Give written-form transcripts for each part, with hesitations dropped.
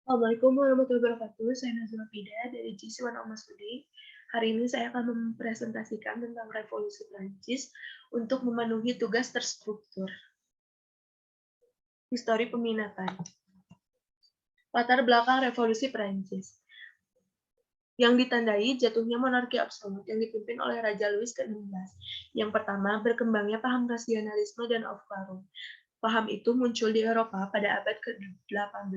Assalamualaikum warahmatullahi wabarakatuh. Saya Nazwa Fida dari GC One Oma Studi. Hari ini saya akan mempresentasikan tentang revolusi Prancis untuk memenuhi tugas terstruktur. Histori peminatan. Latar belakang revolusi Prancis yang ditandai jatuhnya monarki absolut yang dipimpin oleh Raja Louis ke-16. Yang pertama, berkembangnya paham rasionalisme dan aufklärung. Paham itu muncul di Eropa pada abad ke-18.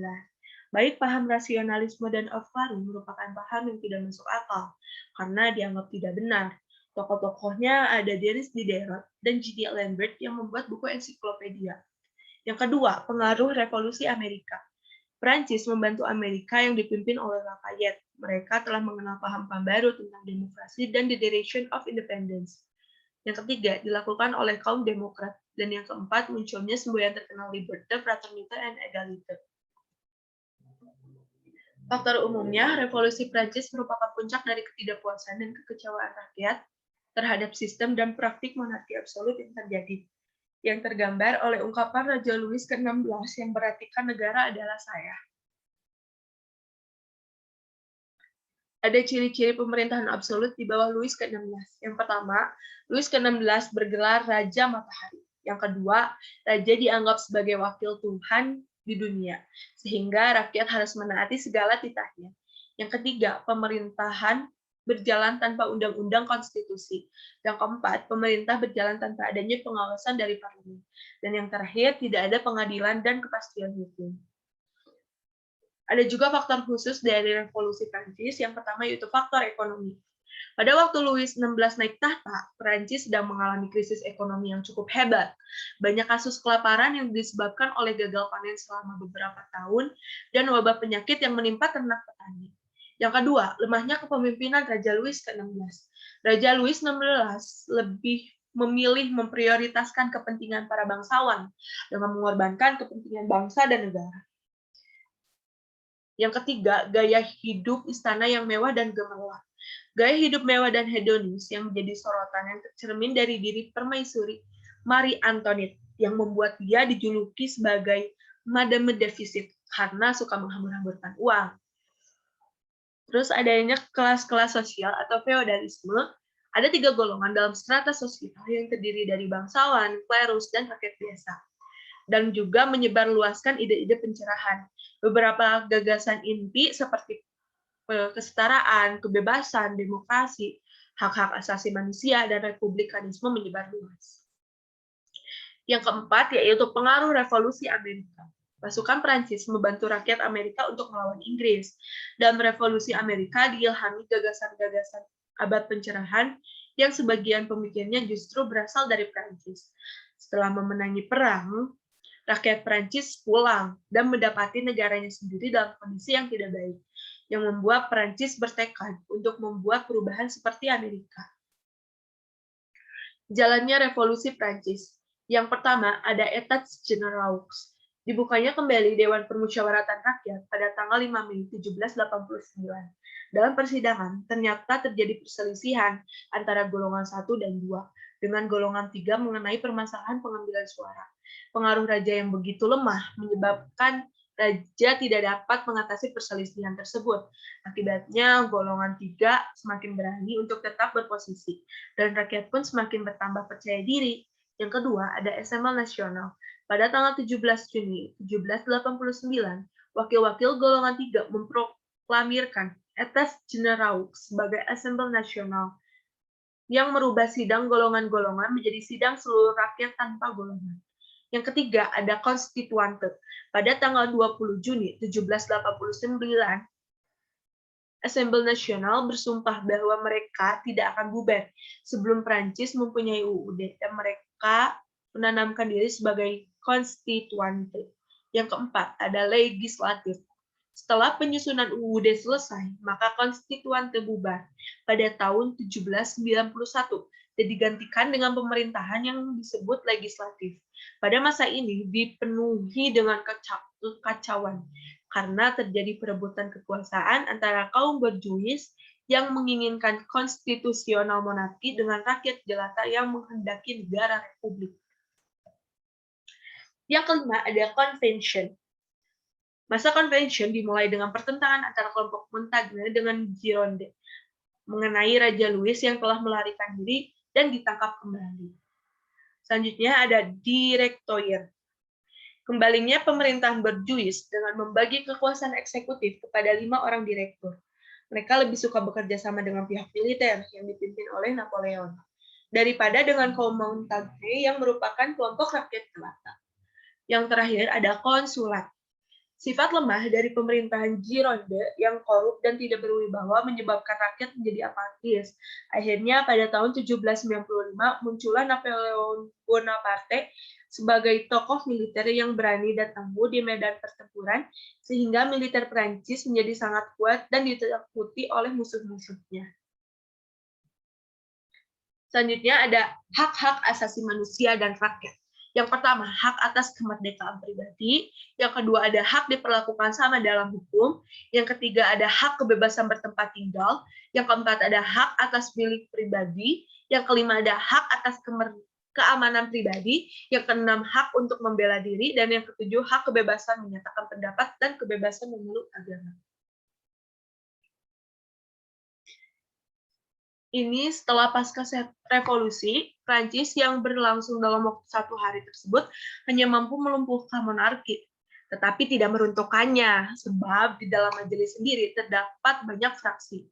Baik paham rasionalisme dan aufklärung merupakan paham yang tidak masuk akal, karena dianggap tidak benar. Tokoh-tokohnya ada Dries Diderot dan J.D. Lambert yang membuat buku ensiklopedia. Yang kedua, pengaruh revolusi Amerika. Prancis membantu Amerika yang dipimpin oleh Lafayette. Mereka telah mengenal paham-paham baru tentang demokrasi dan the direction of independence. Yang ketiga, dilakukan oleh kaum demokrat. Dan yang keempat, munculnya semboyan terkenal liberté, fraternité, and égalité. Faktor umumnya, revolusi Prancis merupakan puncak dari ketidakpuasan dan kekecewaan rakyat terhadap sistem dan praktik monarki absolut yang terjadi, yang tergambar oleh ungkapan Raja Louis ke-16 yang berartikan negara adalah saya. Ada ciri-ciri pemerintahan absolut di bawah Louis ke-16. Yang pertama, Louis ke-16 bergelar Raja Matahari. Yang kedua, Raja dianggap sebagai wakil Tuhan di dunia, sehingga rakyat harus menaati segala titahnya. Yang ketiga, pemerintahan berjalan tanpa undang-undang konstitusi. Yang keempat, pemerintah berjalan tanpa adanya pengawasan dari parlemen. Dan yang terakhir, tidak ada pengadilan dan kepastian hukum. Ada juga faktor khusus dari revolusi Prancis. Yang pertama yaitu faktor ekonomi. Pada waktu Louis XVI naik tahta, Prancis sedang mengalami krisis ekonomi yang cukup hebat. Banyak kasus kelaparan yang disebabkan oleh gagal panen selama beberapa tahun dan wabah penyakit yang menimpa ternak petani. Yang kedua, lemahnya kepemimpinan Raja Louis ke-16. Raja Louis XVI lebih memilih memprioritaskan kepentingan para bangsawan dengan mengorbankan kepentingan bangsa dan negara. Yang ketiga, gaya hidup istana yang mewah dan gemerlap. Gaya hidup mewah dan hedonis yang menjadi sorotan yang tercermin dari diri permaisuri Marie Antoinette yang membuat dia dijuluki sebagai Madame Deficit karena suka menghambur-hamburkan uang. Terus adanya kelas-kelas sosial atau feodalisme. Ada 3 golongan dalam strata sosial yang terdiri dari bangsawan, klerus, dan rakyat biasa. Dan juga menyebarluaskan ide-ide pencerahan. Beberapa gagasan inti seperti kesetaraan, kebebasan, demokrasi, hak-hak asasi manusia, dan republikanisme menyebar luas. Yang keempat yaitu pengaruh revolusi Amerika. Pasukan Prancis membantu rakyat Amerika untuk melawan Inggris. Dalam revolusi Amerika diilhami gagasan-gagasan abad pencerahan yang sebagian pemikirnya justru berasal dari Prancis. Setelah memenangi perang, rakyat Prancis pulang dan mendapati negaranya sendiri dalam kondisi yang tidak baik, yang membuat Prancis bertekad untuk membuat perubahan seperti Amerika. Jalannya revolusi Prancis. Yang pertama, ada Etats Generaux. Dibukanya kembali Dewan Permusyawaratan Rakyat pada tanggal 5 Mei 1789. Dalam persidangan, ternyata terjadi perselisihan antara golongan 1 dan 2 dengan golongan 3 mengenai permasalahan pengambilan suara. Pengaruh raja yang begitu lemah menyebabkan raja tidak dapat mengatasi perselisihan tersebut. Akibatnya, golongan 3 semakin berani untuk tetap berposisi, dan rakyat pun semakin bertambah percaya diri. Yang kedua, ada Assemblée Nationale. Pada tanggal 17 Juni 1789, wakil-wakil golongan 3 memproklamirkan Etats Generaux sebagai Assemblée Nationale yang merubah sidang golongan-golongan menjadi sidang seluruh rakyat tanpa golongan. Yang ketiga, ada Konstituante. Pada tanggal 20 Juni 1789, Assemblée Nationale bersumpah bahwa mereka tidak akan bubar sebelum Prancis mempunyai UUD dan mereka menanamkan diri sebagai konstituante. Yang keempat, ada legislatif. Setelah penyusunan UUD selesai, maka konstituante bubar pada tahun 1791 dan digantikan dengan pemerintahan yang disebut legislatif. Pada masa ini dipenuhi dengan kekacauan karena terjadi perebutan kekuasaan antara kaum borjuis yang menginginkan konstitusional monarki dengan rakyat jelata yang menghendaki negara republik. Yang kelima ada convention. Masa Convention dimulai dengan pertentangan antara kelompok Montagne dengan Gironde mengenai Raja Louis yang telah melarikan diri dan ditangkap kembali. Selanjutnya ada Directoire. Kembalinya pemerintahan berjuis dengan membagi kekuasaan eksekutif kepada 5 orang direktur. Mereka lebih suka bekerja sama dengan pihak militer yang dipimpin oleh Napoleon daripada dengan kaum Montagne yang merupakan kelompok rakyat jelata. Yang terakhir ada konsulat. Sifat lemah dari pemerintahan Gironde yang korup dan tidak berwibawa menyebabkan rakyat menjadi apatis. Akhirnya pada tahun 1795 muncullah Napoleon Bonaparte sebagai tokoh militer yang berani dan tangguh di medan pertempuran, sehingga militer Prancis menjadi sangat kuat dan ditakuti oleh musuh-musuhnya. Selanjutnya ada hak-hak asasi manusia dan rakyat. Yang pertama, hak atas kemerdekaan pribadi. Yang kedua, ada hak diperlakukan sama dalam hukum. Yang ketiga, ada hak kebebasan bertempat tinggal. Yang keempat, ada hak atas milik pribadi. Yang kelima, ada hak atas keamanan pribadi. Yang keenam, hak untuk membela diri. Dan yang ketujuh, hak kebebasan menyatakan pendapat dan kebebasan memeluk agama. Ini setelah pasca revolusi, Prancis yang berlangsung dalam waktu 1 hari tersebut hanya mampu melumpuhkan monarki, tetapi tidak meruntuhkannya, sebab di dalam majelis sendiri terdapat banyak fraksi.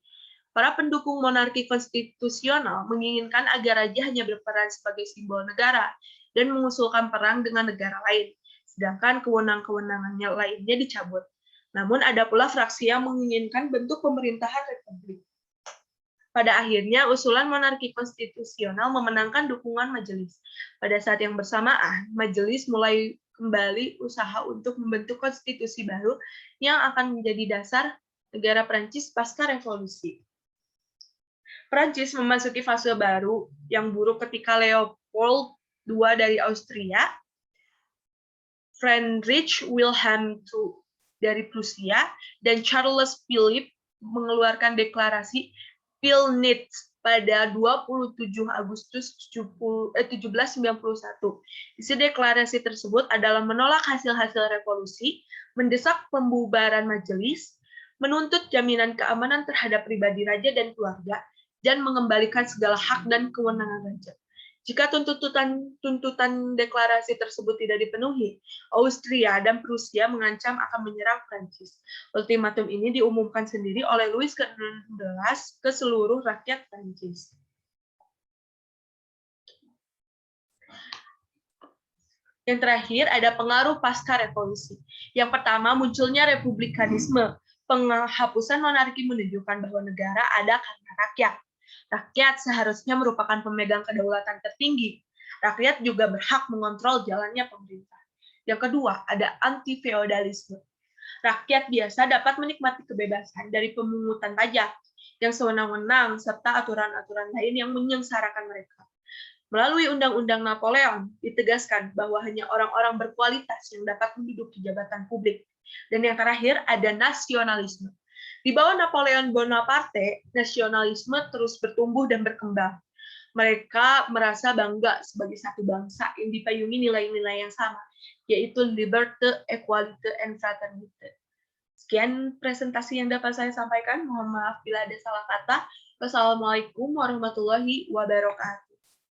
Para pendukung monarki konstitusional menginginkan agar raja hanya berperan sebagai simbol negara dan mengusulkan perang dengan negara lain, sedangkan kewenangan-kewenangannya lainnya dicabut. Namun ada pula fraksi yang menginginkan bentuk pemerintahan republik. Pada akhirnya, usulan monarki konstitusional memenangkan dukungan majelis. Pada saat yang bersamaan, majelis mulai kembali usaha untuk membentuk konstitusi baru yang akan menjadi dasar negara Prancis pasca revolusi. Prancis memasuki fase baru yang buruk ketika Leopold II dari Austria, Friedrich Wilhelm II dari Prusia, dan Charles Philippe mengeluarkan deklarasi Pillnitz pada 27 Agustus 1791. Isi deklarasi tersebut adalah menolak hasil-hasil revolusi, mendesak pembubaran majelis, menuntut jaminan keamanan terhadap pribadi raja dan keluarga, dan mengembalikan segala hak dan kewenangan raja. Jika tuntutan deklarasi tersebut tidak dipenuhi, Austria dan Prusia mengancam akan menyerang Prancis. Ultimatum ini diumumkan sendiri oleh Louis ke-16 ke seluruh rakyat Prancis. Yang terakhir ada pengaruh pasca revolusi. Yang pertama, munculnya republikanisme. Penghapusan monarki menunjukkan bahwa negara ada karena rakyat. Rakyat seharusnya merupakan pemegang kedaulatan tertinggi. Rakyat juga berhak mengontrol jalannya pemerintah. Yang kedua, ada anti-feodalisme. Rakyat biasa dapat menikmati kebebasan dari pemungutan pajak yang sewenang-wenang serta aturan-aturan lain yang menyengsarakan mereka. Melalui Undang-Undang Napoleon, ditegaskan bahwa hanya orang-orang berkualitas yang dapat menduduki jabatan publik. Dan yang terakhir, ada nasionalisme. Di bawah Napoleon Bonaparte, nasionalisme terus bertumbuh dan berkembang. Mereka merasa bangga sebagai satu bangsa yang dipayungi nilai-nilai yang sama, yaitu liberté, equality, and fraternité. Sekian presentasi yang dapat saya sampaikan. Mohon maaf bila ada salah kata. Wassalamualaikum warahmatullahi wabarakatuh.